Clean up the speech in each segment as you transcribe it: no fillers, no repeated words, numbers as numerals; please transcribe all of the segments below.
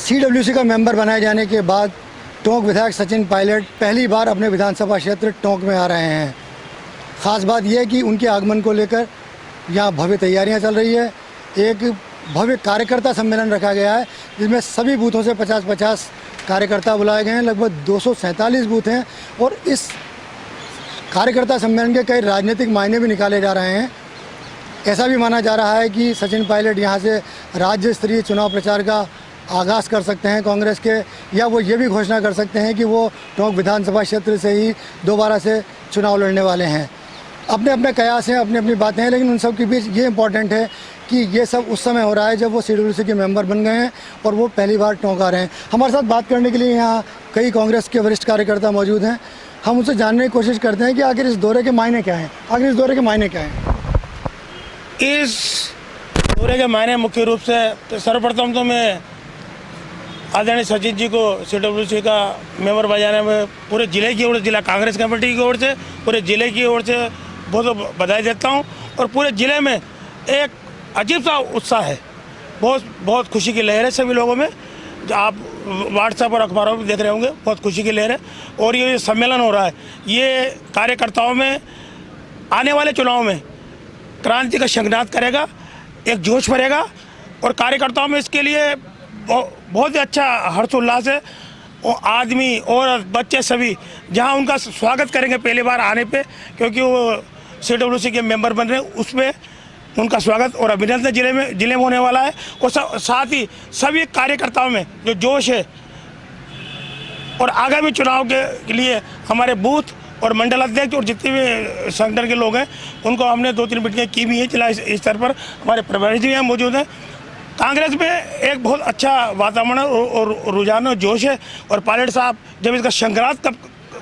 CWC का member बनाए जाने के बाद टोंक विधायक सचिन पायलट पहली बार अपने विधानसभा क्षेत्र टोंक में आ रहे हैं। ख़ास बात यह है कि उनके आगमन को लेकर यहाँ भव्य तैयारियाँ चल रही है। एक भव्य कार्यकर्ता सम्मेलन रखा गया है जिसमें सभी बूथों से 50-50 कार्यकर्ता बुलाए गए हैं। लगभग 247 बूथ हैं और इस कार्यकर्ता सम्मेलन के कई राजनीतिक मायने भी निकाले जा रहे हैं। ऐसा भी माना जा रहा है कि सचिन पायलट यहाँ से राज्य स्तरीय चुनाव प्रचार का आगाज़ कर सकते हैं कांग्रेस के, या वो ये भी घोषणा कर सकते हैं कि वो टोंक विधानसभा क्षेत्र से ही दोबारा से चुनाव लड़ने वाले हैं। अपने अपने कयास हैं, अपनी अपनी बातें हैं, लेकिन उन सब के बीच ये इम्पॉर्टेंट है कि ये सब उस समय हो रहा है जब वो सीडब्ल्यूसी के मेंबर बन गए हैं और वो पहली बार टोंक आ रहे हैं। हमारे साथ बात करने के लिए यहाँ कई कांग्रेस के वरिष्ठ कार्यकर्ता मौजूद हैं। हम उनसे जानने की कोशिश करते हैं कि आखिर इस दौरे के मायने क्या हैं। इस दौरे के मायने मुख्य रूप से सर्वप्रथम तो मैं आदरणीय सचिन जी को सीडब्ल्यूसी का मेंबर बनाने में पूरे ज़िले की ओर, जिला कांग्रेस कमेटी की ओर से, पूरे ज़िले की ओर से बहुत बधाई देता हूं। और पूरे ज़िले में एक अजीब सा उत्साह है, बहुत खुशी की लहर है सभी लोगों में। जो आप व्हाट्सएप और अखबारों में देख रहे होंगे, बहुत खुशी की लहर है। और ये सम्मेलन हो रहा है, ये कार्यकर्ताओं में आने वाले चुनाव में क्रांति का शंखनाद करेगा, एक जोश भरेगा। और कार्यकर्ताओं में इसके लिए बहुत ही अच्छा हर्षोल्लास है। और आदमी और बच्चे सभी जहां उनका स्वागत करेंगे पहली बार आने पे, क्योंकि वो सीडब्ल्यूसी के मेंबर बन रहे हैं, उसमें उनका स्वागत और अभिनंदन जिले में होने वाला है। और साथ ही सभी कार्यकर्ताओं में जो जोश है और आगामी चुनाव के लिए हमारे बूथ और मंडल अध्यक्ष और जितने भी संगठन के लोग हैं उनको हमने 2-3 मीटिंगें की भी है जिला स्तर पर। हमारे प्रभारी जी यहाँ मौजूद हैं। कांग्रेस में एक बहुत अच्छा वातावरण और रुझान और जोश है। और पायलट साहब जब इसका शंखनाद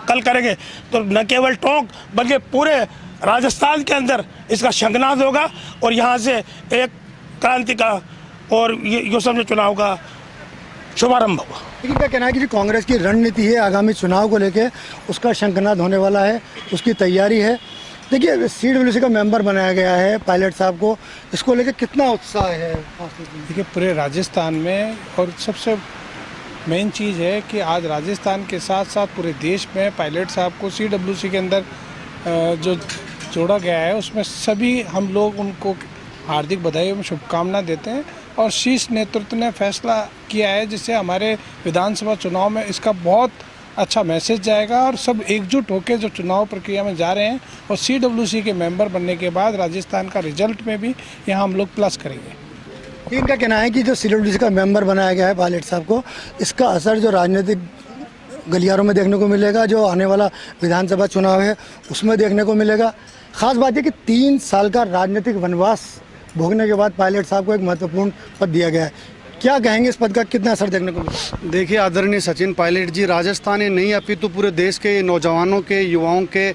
कल करेंगे तो न केवल टोंक बल्कि पूरे राजस्थान के अंदर इसका शंखनाद होगा और यहाँ से एक क्रांति का और ये समझो चुनाव का शुभारंभ होगा। लेकिन क्या कहना है कि जो कांग्रेस की रणनीति है आगामी चुनाव को लेकर, उसका शंखनाद होने वाला है, उसकी तैयारी है। देखिए, सीडब्ल्यूसी का मेंबर बनाया गया है पायलट साहब को, इसको लेकर कितना उत्साह है? देखिए, पूरे राजस्थान में और सबसे मेन चीज़ है कि आज राजस्थान के साथ साथ पूरे देश में पायलट साहब को सीडब्ल्यूसी के अंदर जो जोड़ा गया है उसमें सभी हम लोग उनको हार्दिक बधाई एवं शुभकामना देते हैं। और शीर्ष नेतृत्व ने फैसला किया है जिससे हमारे विधानसभा चुनाव में इसका बहुत अच्छा मैसेज जाएगा और सब एकजुट होकर जो चुनाव प्रक्रिया में जा रहे हैं। और सीडब्ल्यूसी के मेंबर बनने के बाद राजस्थान का रिजल्ट में भी यहाँ हम लोग प्लस करेंगे। इनका कहना है कि जो सीडब्ल्यूसी का मेंबर बनाया गया है पायलट साहब को, इसका असर जो राजनीतिक गलियारों में देखने को मिलेगा, जो आने वाला विधानसभा चुनाव है उसमें देखने को मिलेगा। ख़ास बात है कि 3 साल का राजनीतिक वनवास भोगने के बाद पायलट साहब को एक महत्वपूर्ण पद दिया गया है। क्या कहेंगे, इस पद का कितना असर देखने को मिला? देखिए, आदरणीय सचिन पायलट जी राजस्थान ही नहीं अपितु पूरे देश के नौजवानों के, युवाओं के,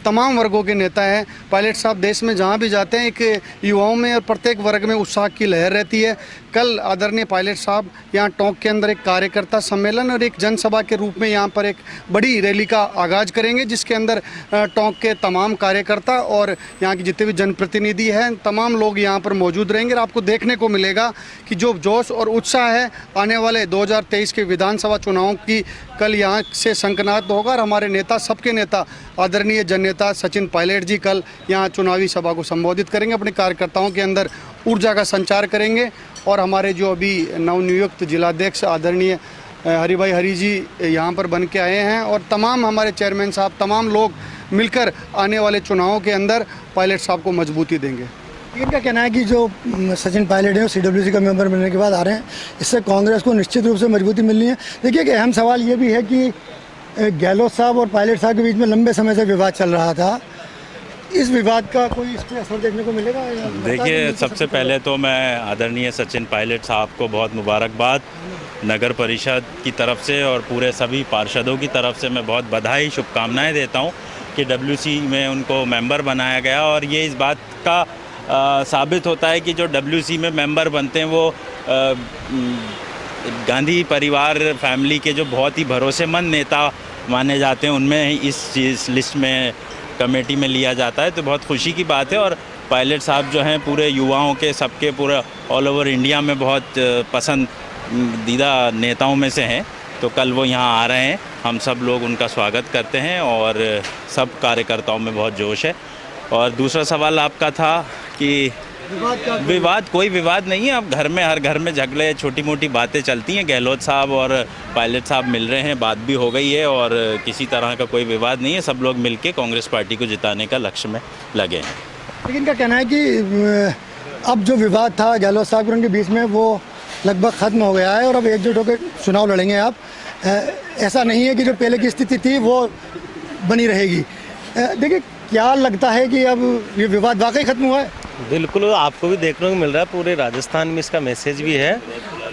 तमाम वर्गों के नेता हैं। पायलट साहब देश में जहाँ भी जाते हैं एक युवाओं में और प्रत्येक वर्ग में उत्साह की लहर रहती है। कल आदरणीय पायलट साहब यहाँ टोंक के अंदर एक कार्यकर्ता सम्मेलन और एक जनसभा के रूप में यहाँ पर एक बड़ी रैली का आगाज़ करेंगे, जिसके अंदर टोंक के तमाम कार्यकर्ता और यहाँ के जितने भी जनप्रतिनिधि हैं तमाम लोग यहाँ पर मौजूद रहेंगे। और आपको देखने को मिलेगा कि जो जोश और उत्साह है आने वाले 2023 के विधानसभा चुनावों की कल यहाँ से शंखनाद होगा। और हमारे नेता, सबके नेता आदरणीय जननेता सचिन पायलट जी कल यहाँ चुनावी सभा को संबोधित करेंगे, अपने कार्यकर्ताओं के अंदर ऊर्जा का संचार करेंगे। और हमारे जो अभी नवनियुक्त जिलाध्यक्ष आदरणीय हरिभाई हरी जी यहाँ पर बन के आए हैं और तमाम हमारे चेयरमैन साहब, तमाम लोग मिलकर आने वाले चुनावों के अंदर पायलट साहब को मजबूती देंगे। इनका कहना है कि जो सचिन पायलट है सीडब्ल्यूसी का मेंबर बनने के बाद आ रहे हैं, इससे कांग्रेस को निश्चित रूप से मजबूती मिलनी है। देखिए, एक अहम सवाल ये भी है कि गहलोत साहब और पायलट साहब के बीच में लंबे समय से विवाद चल रहा था। इस विवाद का कोई इस पर असर देखने को मिलेगा? देखिए, सबसे पहले तो मैं आदरणीय सचिन पायलट साहब को बहुत मुबारकबाद नगर परिषद की तरफ से और पूरे सभी पार्षदों की तरफ से मैं बहुत बधाई, शुभकामनाएं देता हूं कि डब्ल्यूसी में उनको मेंबर बनाया गया। और ये इस बात का साबित होता है कि जो डब्ल्यूसी में मेंबर बनते हैं वो गांधी परिवार फैमिली के जो बहुत ही भरोसेमंद नेता माने जाते हैं, उनमें इस लिस्ट में कमेटी में लिया जाता है। तो बहुत खुशी की बात है। और पायलट साहब जो हैं पूरे युवाओं के, सबके पूरा ऑल ओवर इंडिया में बहुत पसंद पसंदीदा नेताओं में से हैं, तो कल वो यहाँ आ रहे हैं। हम सब लोग उनका स्वागत करते हैं और सब कार्यकर्ताओं में बहुत जोश है। और दूसरा सवाल आपका था कि विवाद, कोई विवाद नहीं है। अब घर में, हर घर में झगड़े, छोटी मोटी बातें चलती हैं। गहलोत साहब और पायलट साहब मिल रहे हैं, बात भी हो गई है और किसी तरह का कोई विवाद नहीं है। सब लोग मिलके कांग्रेस पार्टी को जिताने का लक्ष्य में लगे हैं। लेकिन इनका कहना है कि अब जो विवाद था गहलोत साहब और उनके बीच में, वो लगभग ख़त्म हो गया है और अब एकजुट होकर चुनाव लड़ेंगे आप। ऐसा नहीं है कि जो पहले की स्थिति थी वो बनी रहेगी। देखिए, क्या लगता है कि अब ये विवाद वाकई ख़त्म हुआ है? बिल्कुल, आपको भी देखने को मिल रहा है, पूरे राजस्थान में इसका मैसेज भी है।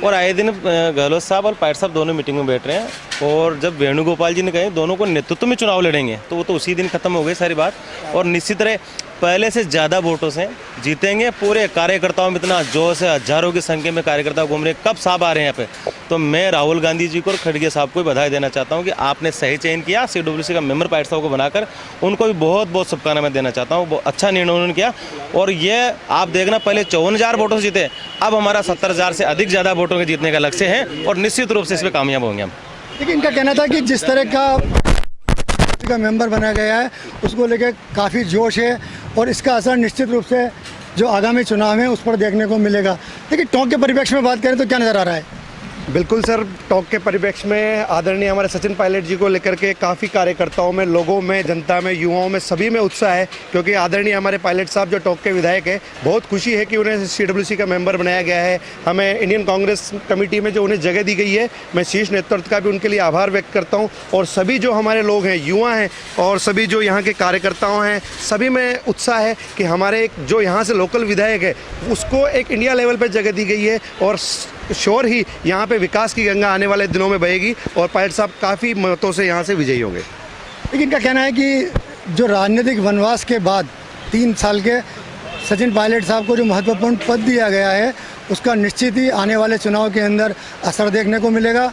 और आए दिन गहलोत साहब और पायलट साहब दोनों मीटिंग में बैठ रहे हैं और जब वेणुगोपाल जी ने कहे दोनों को नेतृत्व में चुनाव लड़ेंगे, तो वो तो उसी दिन खत्म हो गई सारी बात। और निश्चित तरह पहले से ज़्यादा वोटों से जीतेंगे। पूरे कार्यकर्ताओं में इतना जोश है, हजारों की संख्या में कार्यकर्ता घूम रहे हैं। कब साहब आ रहे हैं यहाँ पे, तो मैं राहुल गांधी जी को और खड़गे साहब को बधाई देना चाहता हूँ कि आपने सही चयन किया। CWC का मेंबर पायलट साहब को बनाकर उनको भी बहुत बहुत शुभकामनाएं देना चाहता हूँ। बहुत अच्छा निर्णय उन्होंने किया। और ये आप देखना, पहले 54,000 वोटों से जीते, अब हमारा 70,000 से अधिक ज़्यादा वोटों के जीतने का लक्ष्य है और निश्चित रूप से इस पर कामयाब होंगे हम। लेकिन इनका कहना था कि जिस तरह का मेंबर बनाया गया है उसको लेकर काफ़ी जोश है और इसका असर निश्चित रूप से जो आगामी चुनाव है उस पर देखने को मिलेगा। लेकिन टोंक के परिप्रेक्ष्य में बात करें तो क्या नज़र आ रहा है? बिल्कुल सर, टोंक के परिप्रेक्ष्य में आदरणीय हमारे सचिन पायलट जी को लेकर के काफ़ी कार्यकर्ताओं में, लोगों में, जनता में, युवाओं में, सभी में उत्साह है। क्योंकि आदरणीय हमारे पायलट साहब जो टोंक के विधायक है, बहुत खुशी है कि उन्हें CWC का मेंबर बनाया गया है। हमें इंडियन कांग्रेस कमेटी में जो उन्हें जगह दी गई है, मैं शीर्ष नेतृत्व का भी उनके लिए आभार व्यक्त करता हूँ। और सभी जो हमारे लोग हैं, युवा हैं और सभी जो यहाँ के कार्यकर्ताओं हैं, सभी में उत्साह है कि हमारे एक जो यहाँ से लोकल विधायक है उसको एक इंडिया लेवल पर जगह दी गई है। और श्योर ही यहाँ पे विकास की गंगा आने वाले दिनों में बहेगी और पायलट साहब काफ़ी मतों से यहाँ से विजयी होंगे। लेकिन इनका कहना है कि जो राजनीतिक वनवास के बाद 3 साल के सचिन पायलट साहब को जो महत्वपूर्ण पद दिया गया है उसका निश्चित ही आने वाले चुनाव के अंदर असर देखने को मिलेगा।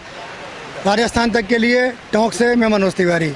राजस्थान तक के लिए टोंक से मैं मनोज तिवारी।